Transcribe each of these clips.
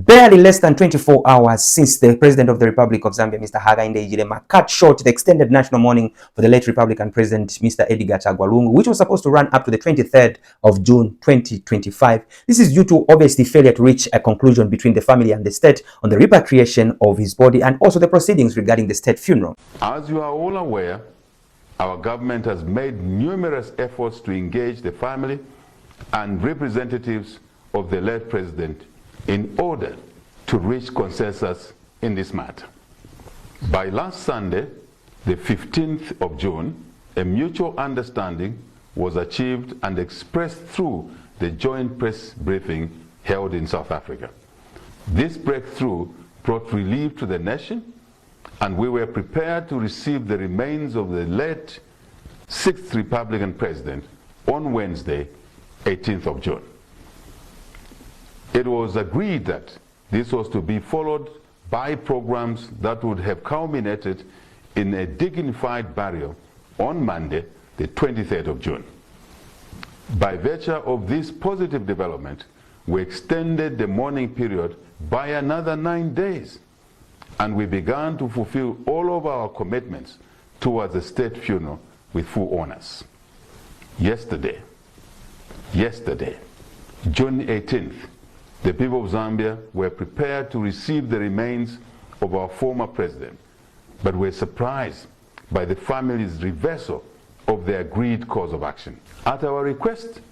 Barely less than 24 hours since the President of the Republic of Zambia, Mr. Hakainde Hichilema, cut short the extended national mourning for the late Republican President, Mr. Edgar Chagwa Lungu, which was supposed to run up to the 23rd of June 2025. This is due to obviously failure to reach a conclusion between the family and the state on the repatriation of his body and also the proceedings regarding the state funeral. As you are all aware, our government has made numerous efforts to engage the family and representatives of the late president in order to reach consensus in this matter. By last Sunday, the 15th of June, a mutual understanding was achieved and expressed through the joint press briefing held in South Africa. This breakthrough brought relief to the nation, and we were prepared to receive the remains of the late 6th Republican President on Wednesday, 18th of June. It was agreed that this was to be followed by programs that would have culminated in a dignified burial on Monday, the 23rd of June. By virtue of this positive development, we extended the mourning period by another 9 days, and we began to fulfill all of our commitments towards the state funeral with full honors. Yesterday, June 18th, the people of Zambia were prepared to receive the remains of our former president, but were surprised by the family's reversal of the agreed course of action. At our request,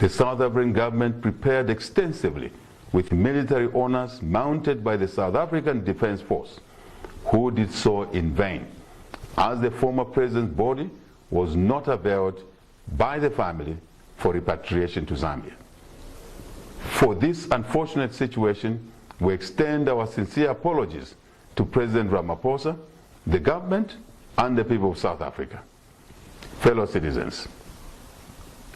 the South African government prepared extensively with military honors mounted by the South African Defense Force, who did so in vain, as the former president's body was not availed by the family for repatriation to Zambia. For this unfortunate situation, we extend our sincere apologies to President Ramaphosa, the government, and the people of South Africa. Fellow citizens,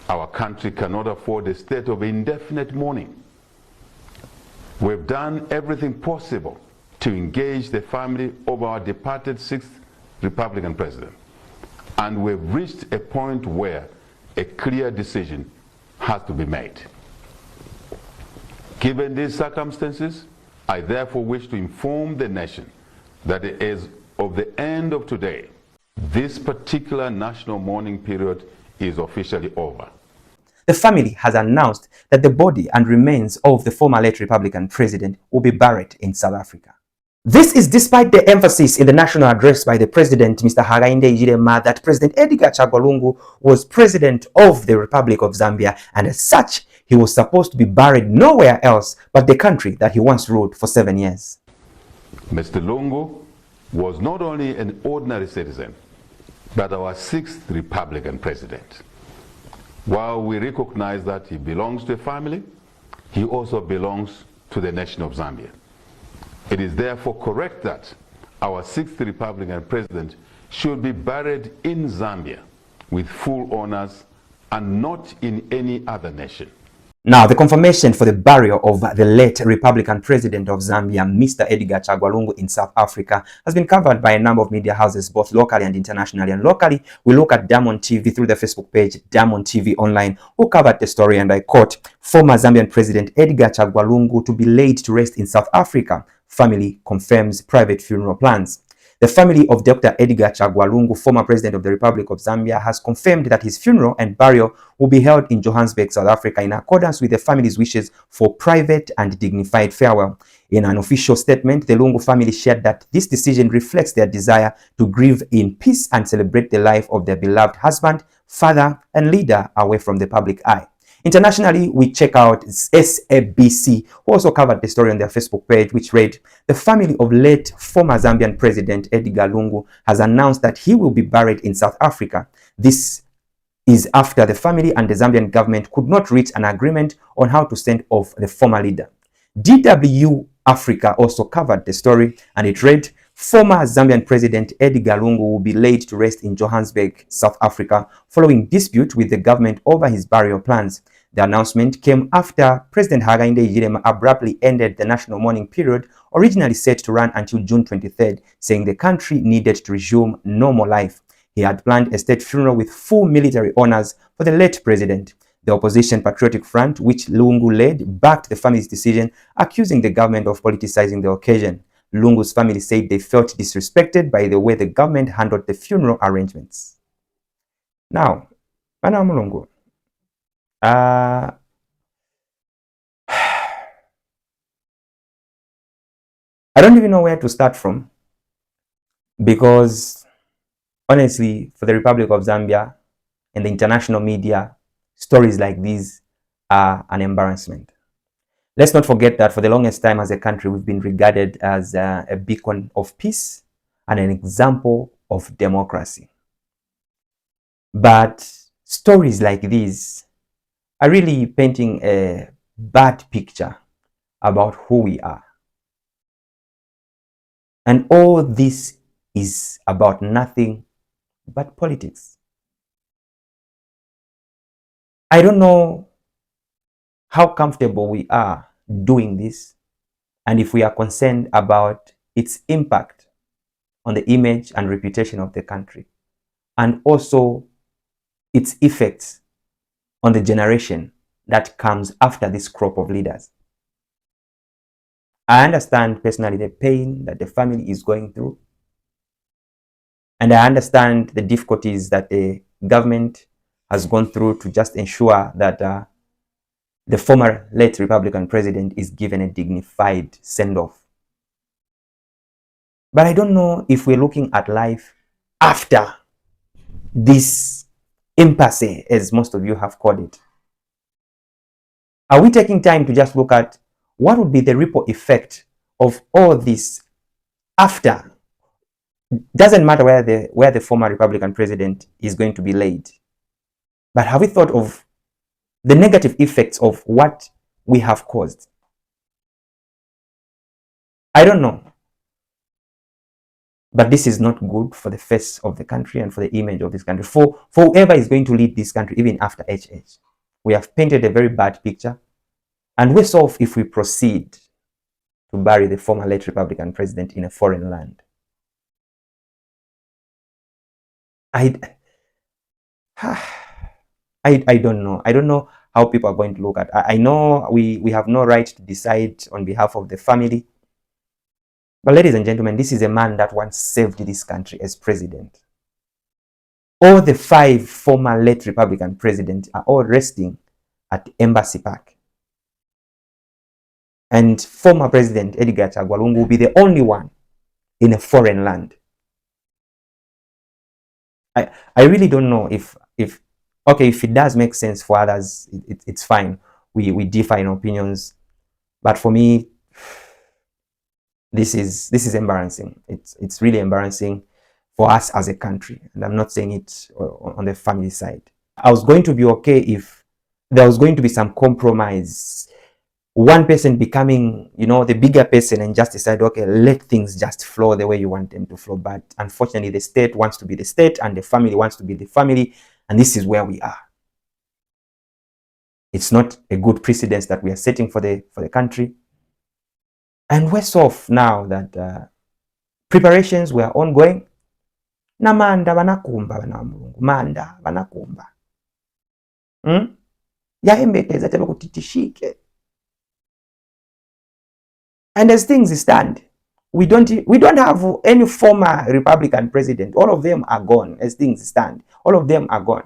our country cannot afford a state of indefinite mourning. We've done everything possible to engage the family of our departed 6th Republican President, and we've reached a point where a clear decision has to be made. Given these circumstances, I therefore wish to inform the nation that as of the end of today, this particular national mourning period is officially over. The family has announced that the body and remains of the former late Republican president will be buried in South Africa. This is despite the emphasis in the national address by the president, Mr. Hakainde Hichilema, that President Edgar Chagwa Lungu was president of the Republic of Zambia, and as such, he was supposed to be buried nowhere else but the country that he once ruled for 7 years. Mr. Lungu was not only an ordinary citizen, but our 6th Republican president. While we recognize that he belongs to a family, he also belongs to the nation of Zambia. It is therefore correct that our 6th Republican president should be buried in Zambia with full honors and not in any other nation. Now, the confirmation for the burial of the late Republican President of Zambia, Mr. Edgar Chagwa Lungu, in South Africa has been covered by a number of media houses, both locally and internationally. And locally, we look at Diamond TV through the Facebook page, Diamond TV Online, who covered the story, and I quote, "Former Zambian President Edgar Chagwa Lungu to be laid to rest in South Africa. Family confirms private funeral plans." The family of Dr. Edgar Chagwa Lungu, former president of the Republic of Zambia, has confirmed that his funeral and burial will be held in Johannesburg, South Africa, in accordance with the family's wishes for private and dignified farewell. In an official statement, the Lungu family shared that this decision reflects their desire to grieve in peace and celebrate the life of their beloved husband, father, and leader away from the public eye. Internationally, we check out SABC, who also covered the story on their Facebook page, which read, "The family of late former Zambian President Edgar Lungu has announced that he will be buried in South Africa. This is after the family and the Zambian government could not reach an agreement on how to send off the former leader." DW Africa also covered the story, and it read, "Former Zambian President Edgar Lungu will be laid to rest in Johannesburg, South Africa, following dispute with the government over his burial plans." The announcement came after President Hakainde Hichilema abruptly ended the national mourning period, originally set to run until June 23rd, saying the country needed to resume normal life. He had planned a state funeral with full military honors for the late president. The opposition Patriotic Front, which Lungu led, backed the family's decision, accusing the government of politicizing the occasion. Lungu's family said they felt disrespected by the way the government handled the funeral arrangements. Now, Bana Mulungu, I don't even know where to start from, because honestly, for the Republic of Zambia and the international media, stories like these are an embarrassment. Let's not forget that for the longest time as a country, we've been regarded as a beacon of peace and an example of democracy. But stories like these are really painting a bad picture about who we are. And all this is about nothing but politics. I don't know how comfortable we are doing this, and if we are concerned about its impact on the image and reputation of the country, and also its effects on the generation that comes after this crop of leaders. I understand personally the pain that the family is going through, and I understand the difficulties that the government has gone through to just ensure that the former late Republican president is given a dignified send-off. But I don't know if we're looking at life after this impasse, as most of you have called it. Are we taking time to just look at what would be the ripple effect of all this after? Doesn't matter where the former Republican president is going to be laid. But have we thought of the negative effects of what we have caused? I don't know. But this is not good for the face of the country and for the image of this country. For whoever is going to lead this country, even after HH. We have painted a very bad picture. And worse off if we proceed to bury the former late Republican president in a foreign land. I don't know. I don't know how people are going to look at. I know we have no right to decide on behalf of the family. But ladies and gentlemen, this is a man that once saved this country as president. All the 5 former late Republican presidents are all resting at Embassy Park. And former President Edgar Chagwa Lungu will be the only one in a foreign land. I really don't know if it does make sense for others, it's fine. We differ in opinions. But for me, this is embarrassing. It's really embarrassing for us as a country. And I'm not saying it on the family side. I was going to be okay if there was going to be some compromise. One person becoming, the bigger person and just decide, okay, let things just flow the way you want them to flow. But unfortunately, the state wants to be the state and the family wants to be the family. And this is where we are. It's not a good precedence that we are setting for the country. And worse off now that preparations were ongoing. Na manda banakumba banamulungu. Manda banakumba. Yaembekeza tebe kutitishike. And as things stand, we don't have any former Republican president. All of them are gone as things stand. All of them are gone.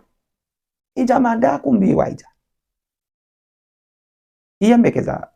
Ija manda kumbiwa ija. Iyembekeza